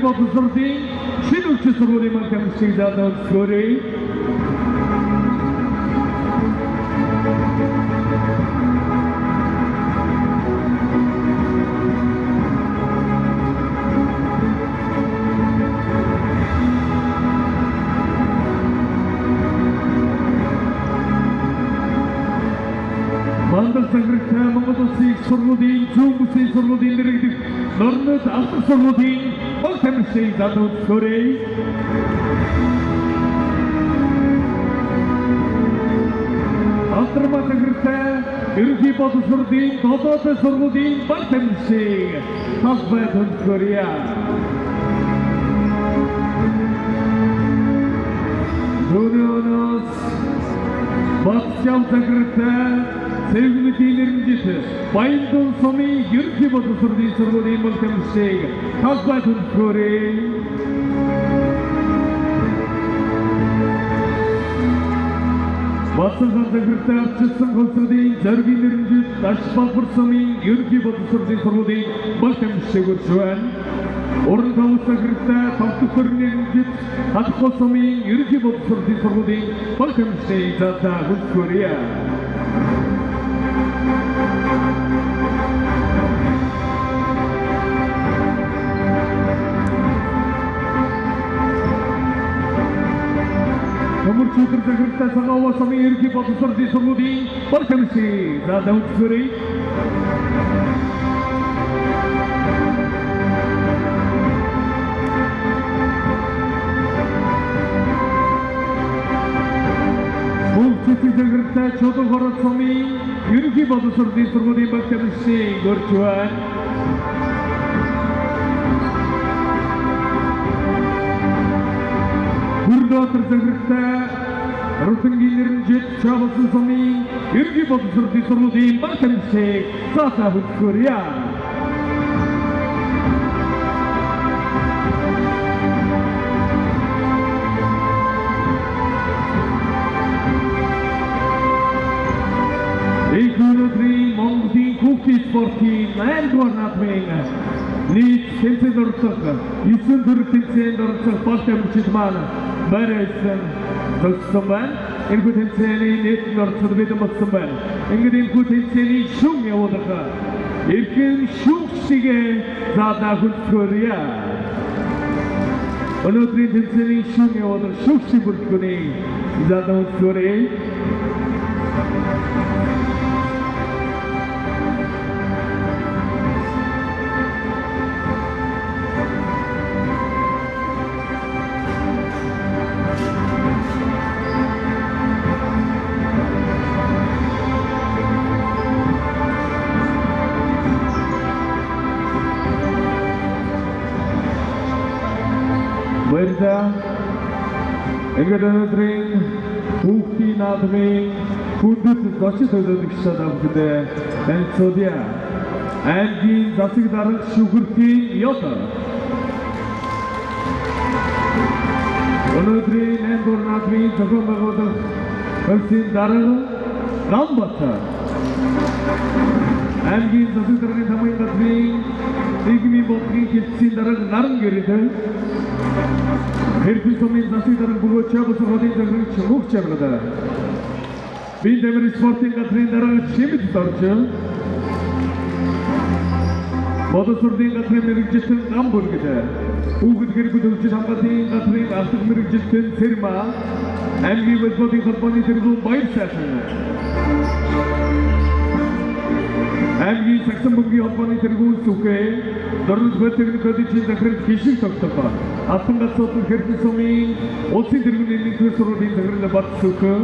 боловсролын шинэ өвчин сургуулийн маань тамирчид заалаа өгөхөөрэй. Мандал Санграгтай Монгол Улсын сургуулийн зүүн бүсийн сургуулийн дэргэдэх Норнод албан сургуулийн баг тамирчид заалаа өгөхөөрэй. Алдармаа Санграгтай ерөнхий боловсролын долоодын сургуулийн баг тамирчид талбай төлөхөөрэй. Өнөөс Батчам Санграгтай Sevgili nэрэмжит Баяндан сумын ерөнхий боловсролын сургуулийн баг тамирчид талбай төлөхөөрэй. Батсан Санграгтай арчилсан холсролын зоригийн нэрэмжит Дашбалбар сумын ерөнхий боловсролын сургуулийн баг тамирчид хүрч байна. Уран тавус Санграгтай Тавтөхөр нэрэмжит Хатхол сумын ерөнхий боловсролын сургуулийн баг тамирчид заалаа өгөхөөрэй. Көмөрчүүдэр Санграгтай Цагааваа сумын ерөнхий боловсролын сургуулийн баг тамирчид заалаа өгөхөөрэй. Мөнхөд Санграгтай Чулуухород сумын ерөнхий боловсролын сургуулийн баг тамирчид хүрч байна. Хүрдөөдөр Санграгтай Русангийн нэрэмжит Чавсан сумын ерөнхий боловсролын сургуулийн баг тамирчид заалаа өгөхөөрэй. Өнөөдрийн Монголын хүүхдийн спортын 8-р наадмын нийт тэмцээнд оролцох 9 төрөл тэмцээнд оролцох баг тамирчид маань барайсан төгссөн байна. Энэ тэмцээний нийт оролцоод бид болсон байна. Ингээд энэ тэмцээний шүм явуулах эрхэм шүүгчдээ заалаа өгөхөөрэй. Өнөөдрийн тэмцээний шүм явуулах шүүгчдийн бүртгэгний заалаа өгөхөөрэй. Ингээд өнөөдрийн хүүхдийн наадмын хүндэт зочин төлөөлөгч авдаа танилцуулъя. Аймгийн засаг дарга шүүгэртийн ёс. Өнөөдрийн 8-р наадмын зохион байгуулах хөлсийн дарга Рамбата. Аймгийн засаг даргын тамгын газрын нийгмийн бодлогын хэлтсийн дарга Наран Гэрэл. Хэрхэн сумын засаг дарга бүгд Чавсан хотын захирагч Мөх Чавлаа. Би Дэмэр спортын газрын дарга Шимэд Дорж. Боловсролын газрын мэргэжилтэн Гамбургд. Хүүхэд гэр бүл хөгжил хамгааллын газрын ахлах мэргэжилтэн Сэрма. Аймгийн боловсролын холбооны тэргүүн Баяр сайхан. Аймгийн Сагсан бөмбөгийн холбооны тэргүүн Сүхэ. Дорнод хөтөлбөрийн коллежийн захирагч Хишиг тогтоох. Алтан гацуудын Хэрхэн сумын улсын тэргүүний нэгдүгээр сургуулийн захирал Бат Сүхэ.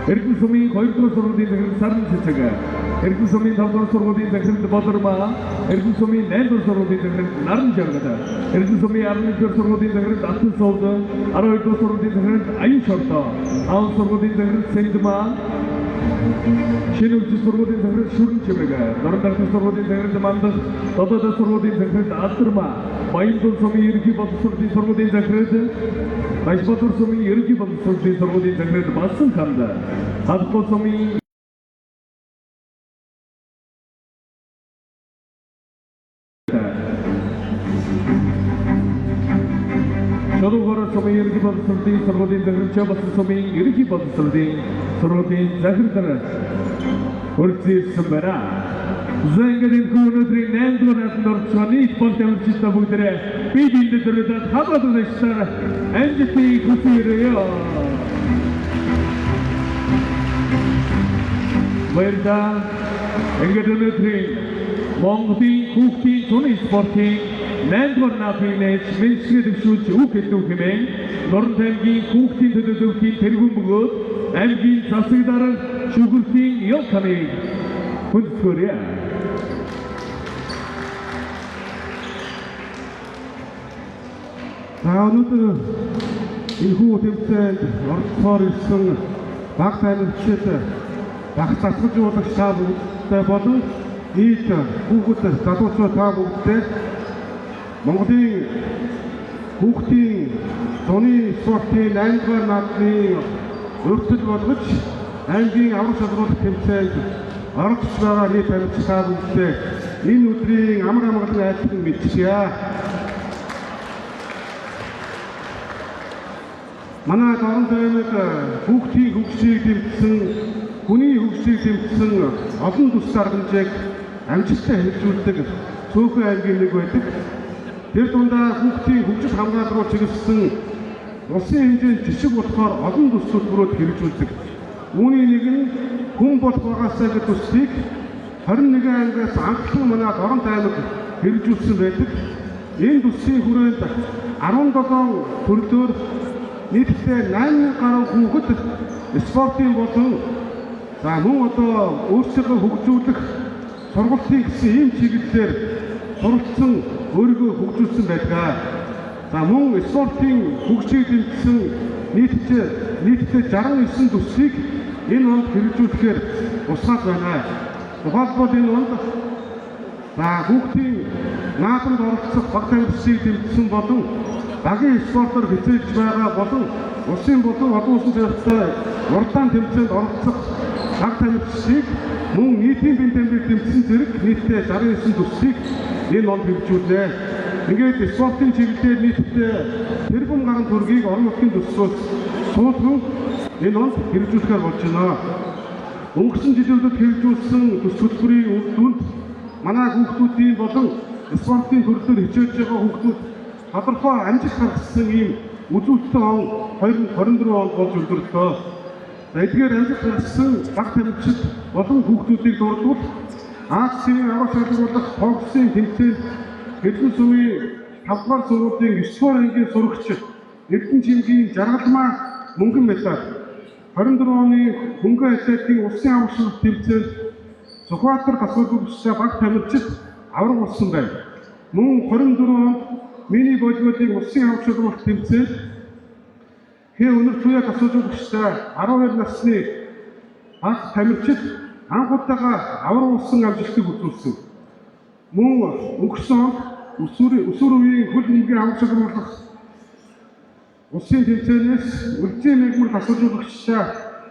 Хэрхэн сумын 2-р сургуулийн захирал Сарн Цэцэг. Хэрхэн сумын 5-р сургуулийн захирал Болормаа. Хэрхэн сумын 8-р сургуулийн захирал Наран Жаргал. Хэрхэн сумын 11-р сургуулийн захирал Алтан Сууд. 12-р сургуулийн захирал Аюн Шорто. 5-р сургуулийн захирал Сэндмаа. Шинэ өвчин сургуулийн захирал Шүрэн Чимэг. Дорнодын сургуулийн захирал Мандах. Тодорхой сургуулийн захирал Алдармаа. Баяндан сумын ерөнхий боловсролын сургуулийн захирал Баянбатар сумын ерөнхий боловсролын сургуулийн захирал Басан Ханд. Хатхол сумын Чодуугаар сумын ерөнхий боловсролын сургуулийн захирагч болсон сумын ерөнхий боловсролын сургуулийн захирал үргэлжлүүлсэн байна. Зэнгэлийн өнөөдрийн 8 дугаар наснд орсон нийт болт амжилттай бүгдээрээ бие биендээ дөрөвдөд хамаад үлээсээр амжилтыг хүсье. Баярлалаа. Ингээд өнөөдрийн Монголын хүүхдийн зуны спортын 8 дугаар наадмын мэдлэгээ дэвшүүлж үг хэлдэг хэмээн Норон аймгийн хүүхдийн төлөөлөлтийн тэргүүн бөгөөд аймгийн засаг дарга шүгүртийн ялканыг хүндэтгэрье. За өнөөдөр энэ хүү тэмцээнд оролцохоор ирсэн баг таймагчид баг засагчуулагч та бүхэндээ болон нийт хүүхэд залуучууд та бүхэндээ Монголын хүүхдийн зуны спортын 8 дугаар наадмын өртөл болгож аймгийн аврах шалгуулах тэмцээнд оролцож байгаа нийт тамирчид та бүхэндээ энэ өдрийн амар амгалан айлтган мэдчихье. Манай Норон аймаг хүүхдийн хөгжлийг дэмжсэн, хүний хөгжлийг дэмжсэн олон тус даргамжийг амжилттай хэрэгжүүлдэг цөөхөн аймгийн нэг байдаг. Тэр дундаа хүүхдийн хөгжил хамгаалал руу чиглэсэн улсын хэмжээнд жишг болохоор олон тус төлбөрөд хэрэгжүүлдэг. Үүний нэг нь хүн болох байгаасаа гэж төслийг 21 ангиас анхлан манай Норон аймаг хэрэгжүүлсэн байдаг. Энэ төслийн хүрээнд 17 төрлөөр нийтдээ 8,000 гаруй хүүхэд спортын болон за мөн одоо өөрсдөө хөгжүүлэх сургалтын гэсэн ийм чиглэлээр суралцсан өөрийгөө хөгжүүлсэн байдаг. За мөн спортын хөгжлийг дэмжсэн нийтдээ 69 төслийг энэ онд хэрэгжүүлэхээр тусгаад байна. Тухайлбал энэ онд за хүүхдийн наадамд оролцох баг тамирчдыг дэмжсэн болон багийн спортоор хичээж байгаа болон улсын болон олон улсын зэрэгтэй уралдаан тэмцээнд оролцох баг тамирчдыг мөн нийтийн бие даамжийг дэмжсэн зэрэг нийтдээ 69 төслийг энэ онд хэрэгжүүлнэ. Ингээд спортын чиглэлээр нийтдээ тэрбум гаруй төгрөгийг орон нутгийн төслөөс суулган энэ онд хэрэгжүүлэхээр болж байна. Өнгөрсөн жилүүдэд хэрэгжүүлсэн төс төлбөрийн үр дүнд манай хүүхдүүдийн болон спортын төрлөөр хичээж байгаа хүүхдүүд тодорхой амжилт гаргасан ийм үзүүлэлттэй он 2024 онд болж өндөрлөө. Эдгээр амжилт гаргасан баг тамирчид болон хүүхдүүдийг дурдвал Азийн аврах шалгуулах боксын тэмцээнд Эрдэнэ сумын 5 дугаар сургуулийн 9 дугаар ангийн сурагч Эрдэнэ чимгийн жаргалмаа мөнгөн медаль 24 оны хөнгөн атлетикийн улсын аврах шалгуулах тэмцээнд Сүхбаатар тасгалбаршаа баг тамирчид авраг болсон байна. Мөн 24 онд мини волейболын улсын аврах шалгуулах тэмцээнд хэн өнөр туяа тасгалбаршаа 12 насны баг тамирчид анх удаага авраг болсон амжилтыг үзүүлсэн. Мөн өнгөрсөн онд өсвөр үеийн хөл нэмгийн аврах шалгуулах улсын тэмцээнээс үлзий мэгмар тасгалбаршаа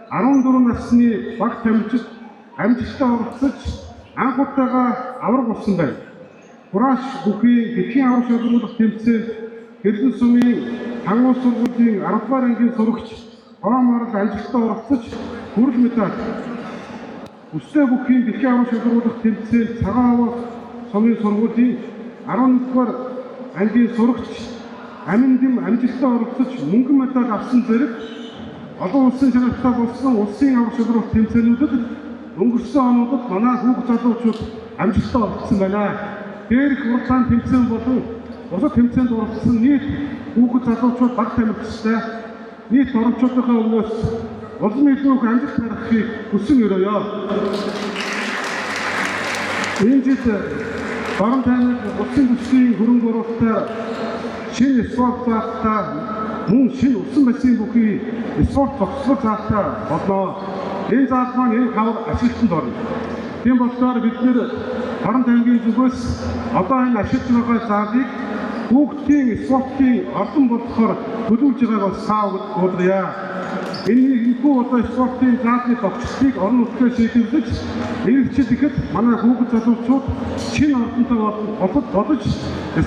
14 насны баг тамирчид амжилттай оролцож анх удаага авраг болсон байна. Хурааш бүхий дэлхийн аврах шалгуулах тэмцээнд Эрдэнэ сумын хангуул сургуулийн 10 дугаар ангийн сурагч Хооморл амжилттай оролцож хүрэл медаль. Өстэй бүхий дэлхийн аврах шалгуулах тэмцээнд Цагаан сумын сургуулийн 11 дугаар ангийн сурагч Аминдэм амжилттай оролцож мөнгөн медаль авсан зэрэг олон улсын чанартай болсон улсын аврах шалгуулах тэмцээнүүдэд өнгөрсөн онуудад манай хүүхд залуучууд амжилттай оролцсон байна. Дээрх уралдаан тэмцээн болон бусад тэмцээнд оролцсон нийт хүүхд залуучууд баг тамирчтай нийт оромчуудынхаа өмнөөс улам илүү их амжилт гаргахыг хүсэн өрөөё. Энэ жил Норон аймаг улсын төсвийн хөрөнгө оруулалтаар шинэ спорт заалтаа мөн шинэ усан бассейн бүхий спорт зохицол заалтаа болно. Энэ заалт маань энэ хавар ашиглалтанд орно. Тийм болохоор бид нэр Норон аймгийн зүгээс одоо энэ ашиглаж байгаа заалыг хүүхдийн спортын ордон болохоор төлөвлөж байгааг бас сайн уулзъя. энэхүү одоо спортын заалны тогтцыг орон нутгаар шийдвэрлэж эргэжил ихэд манай хүүхэд залуучууд шинэ ордонтой бодож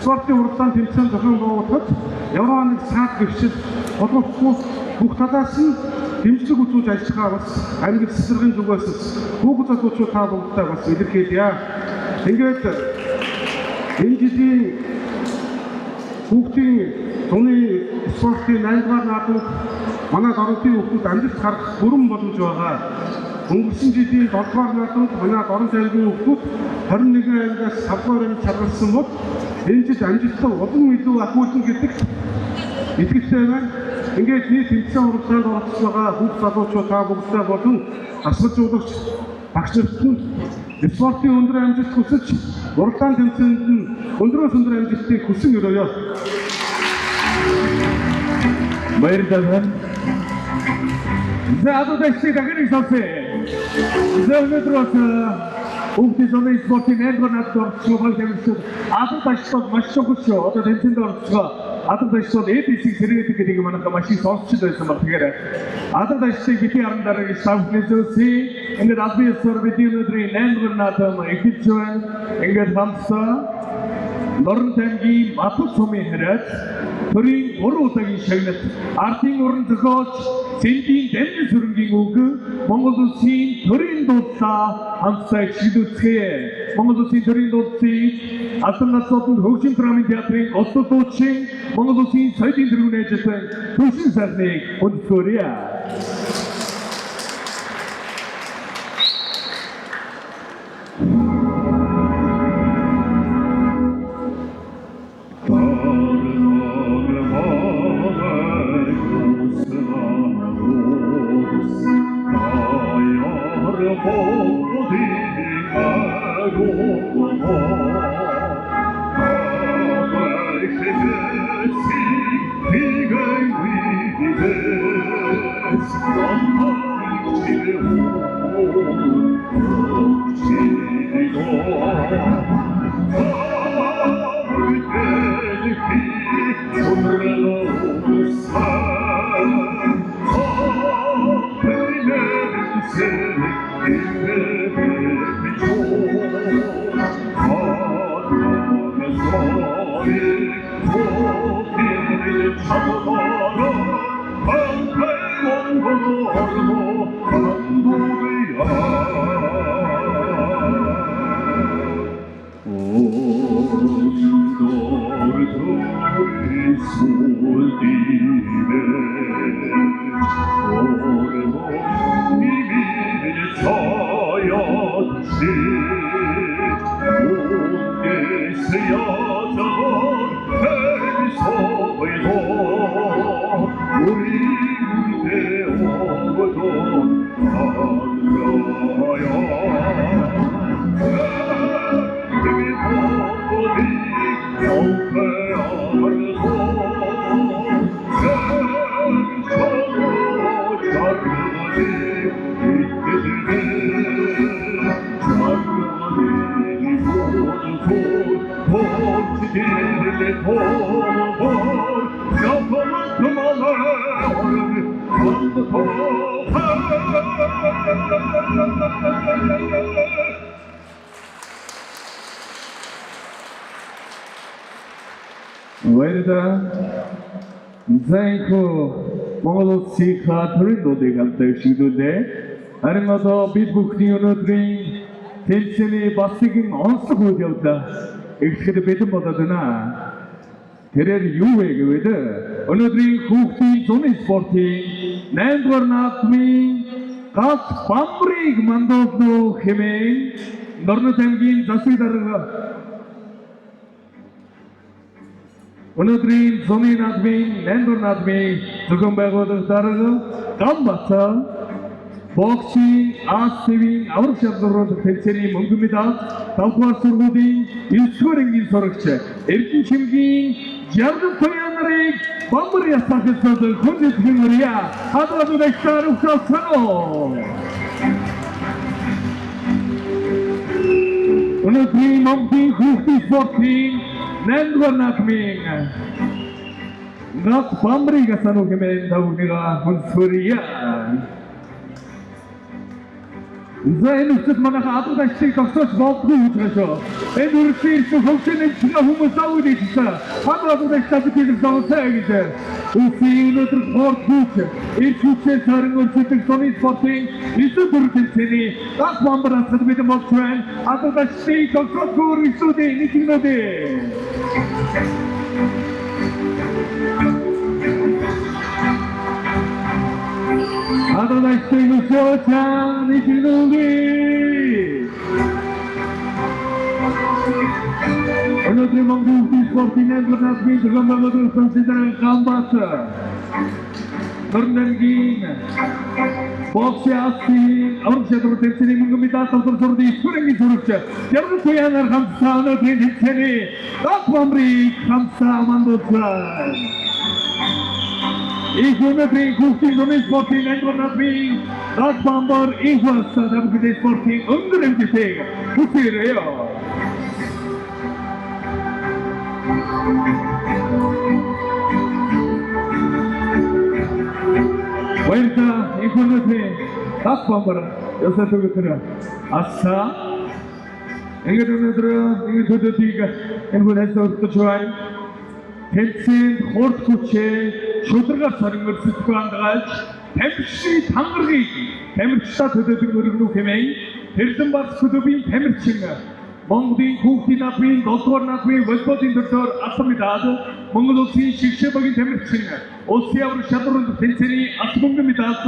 спортын уралдаан тэмцээн зохион байгуулахад Евроныг саад гэрчил холбоохгүй бүх талаас нь дэмжлэг үзүүлж ажиллахаа бас англи цэцэргийн зүгээс хүүхэд залуучууд та бүгдээ бас илэрхийлье. Ингээд энэ жилийн хүүхдийн тооны спортын 8-р наадмыг манай дорнотын хүүхдүүд амжилт гаргах бүрэн боломж байгаа. Өнгөрсөн жилийн 7-р наадмыг манай дорнот аймгийн хүүхдүүд 21 ангиас 5-р анги чаргалсан бол энэ жил амжилттай улам илүү ахуулсан гэдэг итгэлтэй байна. Ингээд нийт тэмцээн уралдаанд оролцож байгаа хүүхд залуучууд та бүгдээ болон асуулжуулагч багш нарт нь спортын өндөр амжилт хүсэж уралдаан тэмцээнд нь өндрөөс өндөр амжилтыг хүсэн өрөөё. Баярлалаа. За одоо дэвшиг дахин хэлсэн. Зөвхөн Өвдөж оны спортын 8-р наадмын оролцоог хэмжиж адар ташлаад маш чухал одоо тэмцээнд оролцоо адар ташлаад ABC сэргээдэг гэдэг манайха маш их сонсч байсан баг. Тэгэхээр адар ташлыг бити харан дараа ставхнэсээ ингээд албан ёсоор бидний өдрийн 8-р наадам эхэлж байна. Ингээд хамсаа Дорнот аймгийн Матут сумын хараад төрийн 3 удаагийн шагналт ардын уран зохиолч Цэндийн Дамжин сүрэнгийн үг Монгол Улсын төрийн дуудлаа хамтдаа чиглүүлцгээе. Монгол Улсын төрийн дуудлыг Алдан галзууданд хөгжим драмын театрын голлол дуучин Монгол Улсын соёлын тэргүүний ажилтан Түшин Сарныг өндөрлөөрье. Монгол Улсын төрийн дуудыг хамтдаа чиглүүлээ. Харин одоо бид бүхний өнөөдрийн тэмцээний бас нэгэн онцлог үйл явдал эхлэхэд бэлэн болоод байна. Тэрээр юу вэ гэвэл өнөөдрийн хүүхдийн зуны спортын 8-р наадмын галт бамбарыг мандуулно хэмээн Дорнот аймгийн засаг дарга өнөөдрийн зуны наадмын 8-р наадмын зохион байгуулах дарга Гамбатаа боксing АСТV-ийн аврах шалгаруулах тэмцээний мөнгөн медаль 5-р сургуулийн 9-р ангийн сурагч Эрдэнэ чимгийн Жаргал Туян нарыг бамбар ясахад хүндэтгэн өрье. Хадраад дэхтар ухаасано. Өнөөдрийн Монголын хүүхдийн спортын 8-р наадмын Нас бамбрига сануу хэмээн тавгныг хүнсвэрья. За энэ үсэд манайх адуудагчдыг тогтоож болдгүй гэж байна шүү. Энэ үргэлжлэн хөгжлийн чиглэл хүмүүс аваад ирсэн. Адуудагчдад бид зовсоо гэж. Үсийн өнөөдөр спорт хүч, их хүчээр сарын өрсөлдөх сони спортын эсрэг төрөлхтөний гал бамбараас бид болж байна. Адуудагчдыг тогтоож үргэлжлүүлээ нэг нэгнүүдээ. Адуудагчдыг өсөөлж нэг нэгнүүдээ. Өнөөдөр Монголын спортын нэмрнаас бид гомболоор консидерэн гамбат. Норнгийн боксиасийн аврагчдад тэмцээний мөнгөн медаль авсан историйн зурагч. Яруу туянаар хамтдаа өнөөдрийн тэмцээний гал бамбрыг хамтдаа мандуулсан. Ich өнөөдрийн хүүхдийн зуны спортын нэмрнаас бид гал бамбар ихвас давхид спортын өндөр хэмжээтэй хүсээрээ. Вайта информации так бамбар ясатугтэр аса энэгээр энэ төдөлтийг энэгээр хэлсэж байна. Тэнцэн хурд хүчээ шударгаар сарын өрсөлдөх андгаалж тамирчны тангаргийг тамирчдаа төдөлтөг өргөнөх хэмээн Тэрдэн багц клубын тамирчин Монголын хүүхдийн наадмын 7-р наадмын волейболын төрлөөр алтан медаль, Монгол улсын шигшээ багийн тамирчин улсын авраг шалралт тэмцээний алтан мөнгөн медаль,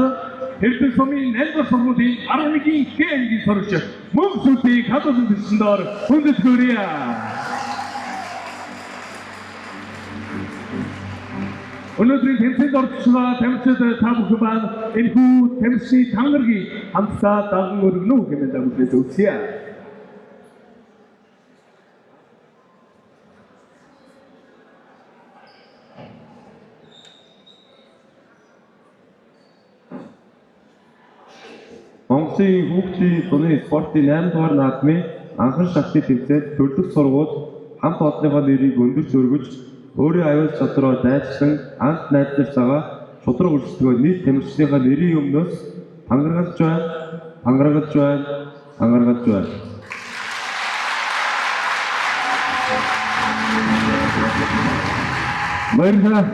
Тэрдэн сумын 8-р сургуулийн 11-ийн Х-ангийн сурагч мөнх сүлбийг хадгалсан төсөндөр хүндэтгэрье. Өнөөдрийн тэмцээнд оролцсон тамирчид та бүхэн маань энэхүү тамирчны тангаргийг хамтдаа даган өргөнө үү хэмээн дагуулж өгсөе. Монголын хүүхдийн зуны спортын 8-р наадмын анхан шатны тэмцээнд төрөлх сургууль хамт олонныхоо нэрийг өндөрч өргөж өөрийн аюул чадвараар дайчлан анх найдаж байгаа шудраг өрсөлдөгөө нийт тамирчдынхаа нэрийн өмнөөс тангаргалж байна. Баярлалаа.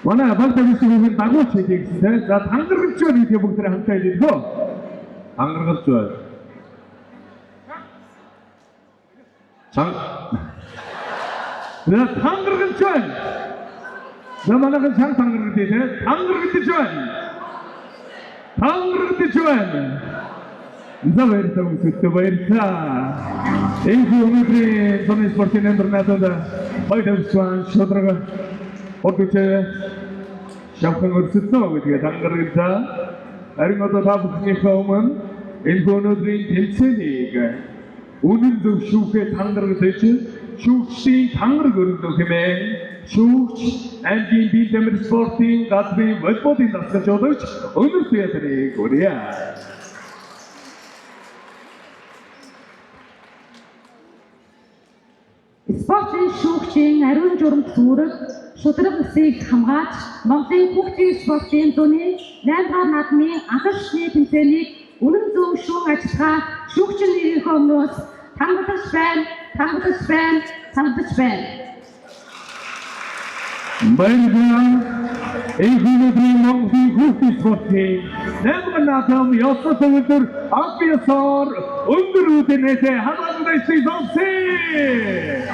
Манай баг тамирчдын дагуулж хийх гэсэн. За тангаргалж байна гэдэг бүгд хамтаа хэлээ хөө. Тангаргалж байна. За тангаргалж байна. За манайхан чанга тангаргалж дээ. Тангаргалж байна. За баярлалаа. Энэ өнөөдрийн зуны спортын нэмрнадад баярлалаа. Шудраг Одучээ шавхан өрсөлдөө гэдэг тангаргалзаа харин одоо та бүхнийхээ өмнө энэ өнөөдрийн тэмцээнийг үнэн зөв шүүхээ тангаргалж шүүгчдийн тангараг өргөнө хэмээн шүүгч аймгийн бие тамир спортын гадрын волейболын дасгалж удаач өнөр театрыг хүргье. Спортын шүүгчийн ариун журамт зүрэг шудраг усыг хамгааж Монголын хүүхдийн спортын зуны 8-р наадмын анхан шатны тэмцээнийг үнэн зөв шүүх ажиллагаа шүүгчийн нэрийнхээ өмнөөс тангалж байна. Баярлалаа. Энэ өнөөдрийн Монголын хүүхдийн спортын 8-р наадам ёсоо өндөр ампиасаар өндөр үднээсээ хамгаалагдсан зовсээ.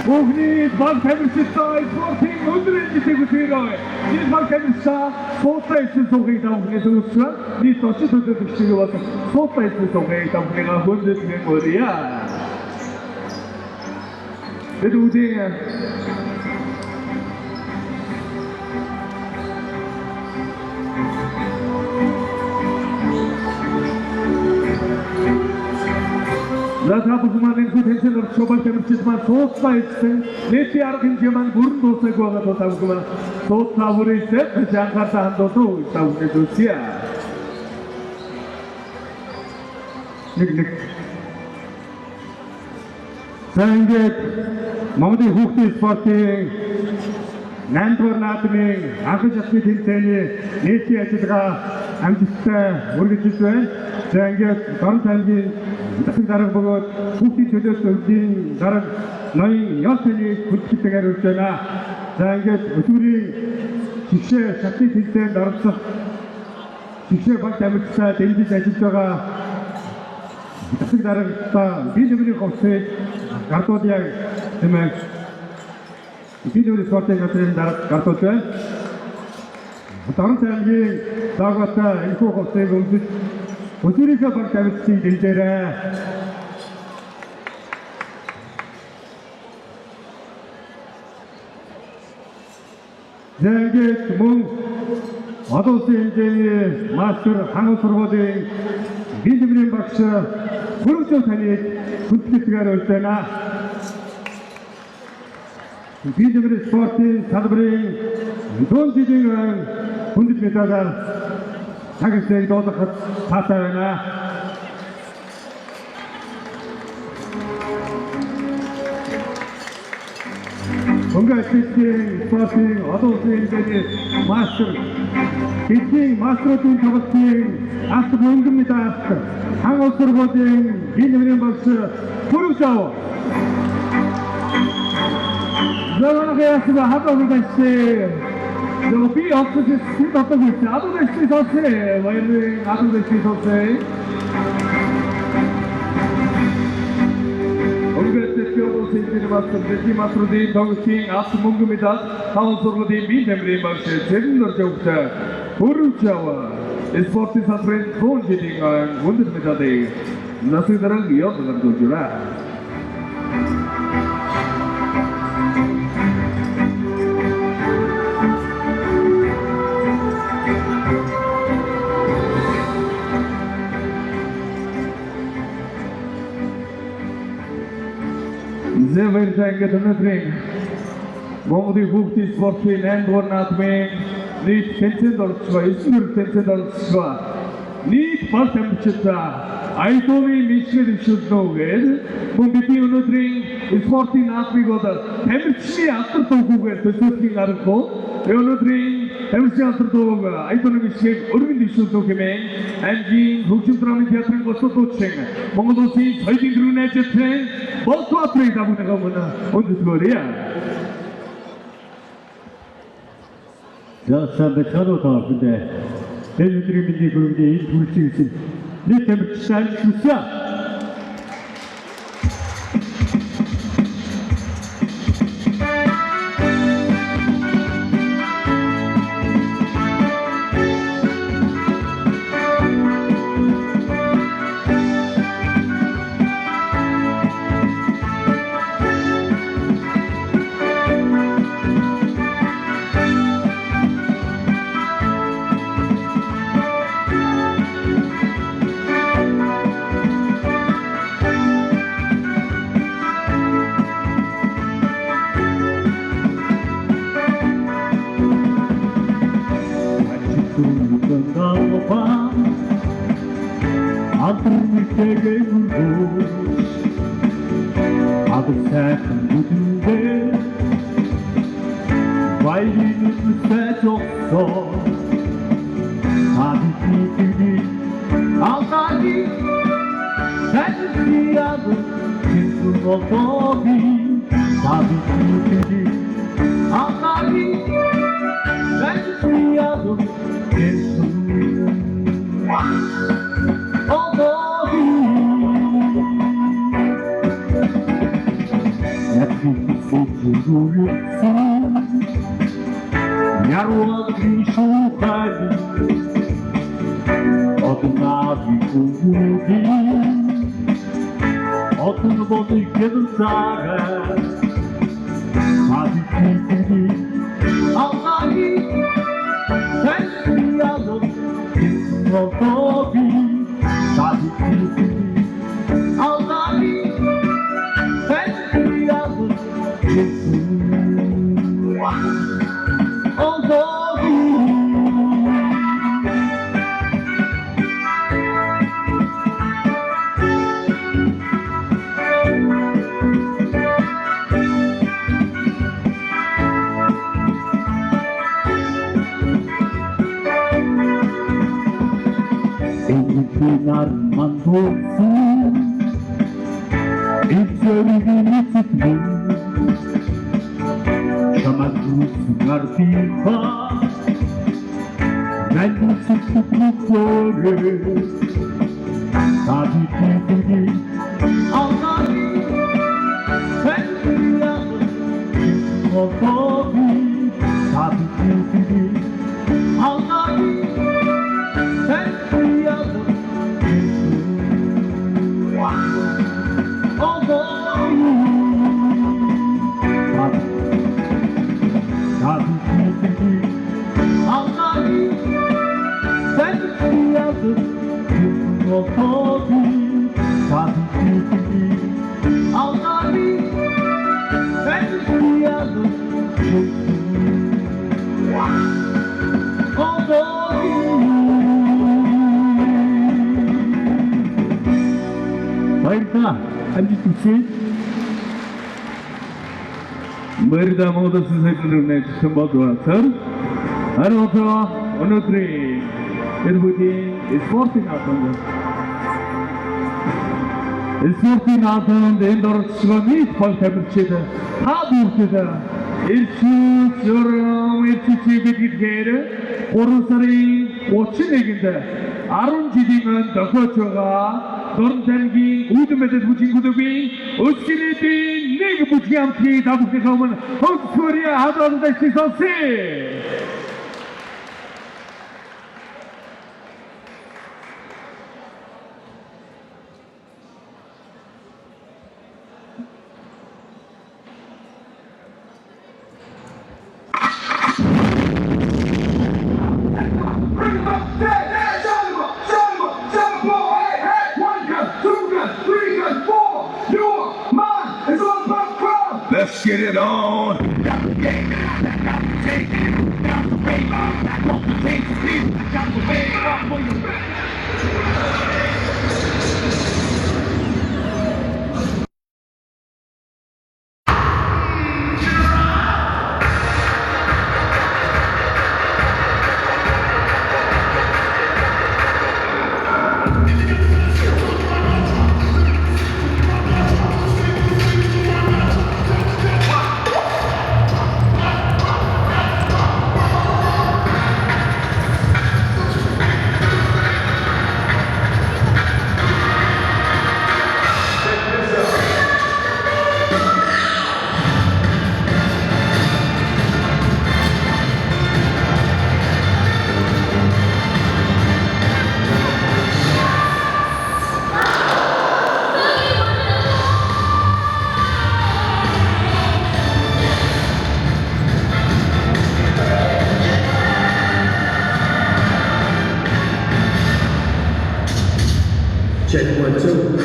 Бүгний баг тамирчтай спортын өндөр эзэхийг үсгээрэй. Энэ баг тамирчтай спортын сувгийг давхнаас үүсгэн нийт очиж төлөвлөгчийг бас спортын сувгийг давхныгаа хүндэтгэн өрье. Тэдүүдийн Латабуманы хүчээр орчобал тамирчид маань сууцтай ирсэн. Нийтийн арга хэмжээ маань бүрэн дуусах байгаа тохиолдолд сууцтай бүрээсээ анхаарал хандуулсан тавхнаас үсье. Нэг За ингээд Монголын хүүхдийн спортын 8 дугаар наадмын анхан шатны тэмцээний нийтийн ажиллагаа амжилттай үргэлжилж байна. За ингээд Дорнод аймгийн засаг дарга бөгөөд хүүхдийн төлөөллийн дарга ноён Ёлтоны хүндэтгэл хариулж байна. За ингээд өсвөрийн шигшээ шатны тэмцээнд оролцох шигшээ багт амжилттай дэмжиж ажиллаж байгаа засаг дарга бие дэврийн хөвсөд гардуудыг хэмээн бие дэврийн спортын газрын дарга гардууд байна. Дорнод аймгийн дагвартай энэхүү хөвсөд өмсөж өсвөрийнхөө багт амжилтыг дэмжээрэй. Зэнгээс мөн олон улсын хэмжээний мастер ханган сургуулийн бие дэврийн багш Хүрэгзөө таныг хүндэтгэлээр урьж байна. Бие дэврийн спортын салбарын дунд жилийн хүндэт медалаар цагтыг дуулгахад таатай байна. Хөнгөлөлтийн спортын олон улсын хэмжээний мастер дэлхийн мастеруудын тоглолтын алт мөнгөн медалист ханган сургуулийн бие дэврийн багш Хүрэгзөө. Зөөнхийдөө хатаг байсан. Би офис хийх татдаг байсан. Адуу байсан сонсээ. Баярлалаа. Адуу байсан сонсээ. Хөнгөлөлтийн мастер дэлхийн мастеруудын тоглолтын алт мөнгөн медаль ханган сургуулийн бие дэврийн багш Цэрэн Доржогтой Хүрэгзөө. Спортын салбарын дунд жилийн хүндэт медалийг засаг дарга Ёлтонд өгүүлээ. Зэвэртэнгэ тэнэтрин Монголын хүүхдийн спортын 8 дугаар наадмын нийт тэнцээнд оролцсон 9 тэнцээнд оролцсон нийт багт амжилттай Айдовын мишгэл өвчлөөгээд мөн бидний өнөөдрийн спортын наадмыг бол тамирчны алдар дуугүйгээр төсөөлхийн аргагүй өнөөдрийн тамирчны алдар дууг Айдовын мишгэл өргөн дэвшүүлэх хэмээн аймгийн хөгжим драмын театрын госуудчин Монгол улсын соёлын дөрвөн ажилтны Болтуатрыг дагуулгаа мөн өндөрлөөрье. За самбаталуу 근데 대중들이 민지 그런데 이 둘씩 있은 네 때문에 잘 주사. Pinar mandosin İzlerini tutmun Şamadus nartifa Ben tutuklukları Tabi tütügü Ağları Ben rüyalı Otobi Tabi tütügü Ağları Ben rüyalı Bayırda, hadi tutsun. Merida Moda Society next Sambodwa, sir. Aroto, Onotri, Irbuti, Sporting Athens. Sporting Athens, the indoor Swami, Paul Temperature, Haburta, Ilchu, Joram, Ilchi, Bigit, Orosari, watching again, Arun Jidiman, the Kochoga. Dorntangi, Udamedet Buchingudubi, Uskiliti, Nig Buchiamki, Dabukaman, Hotfuria, Hadon the Sisose. Let's get it on. Check 1, 2.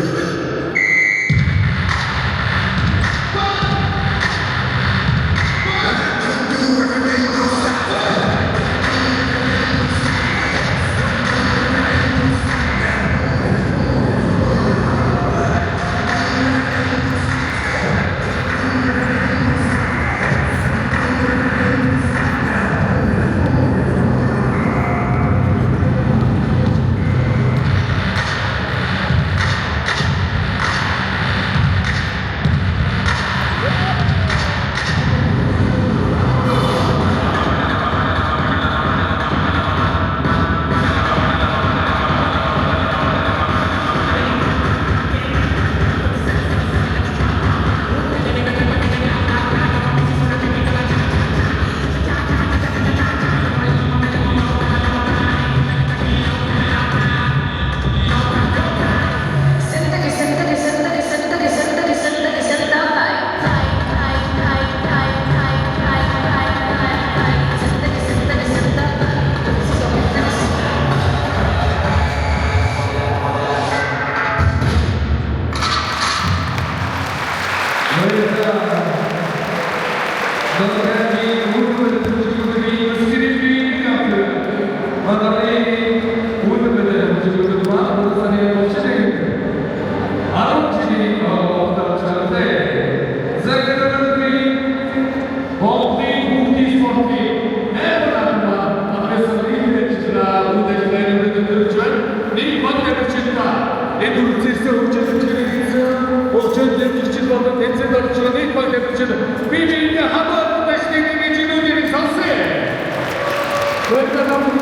Welcome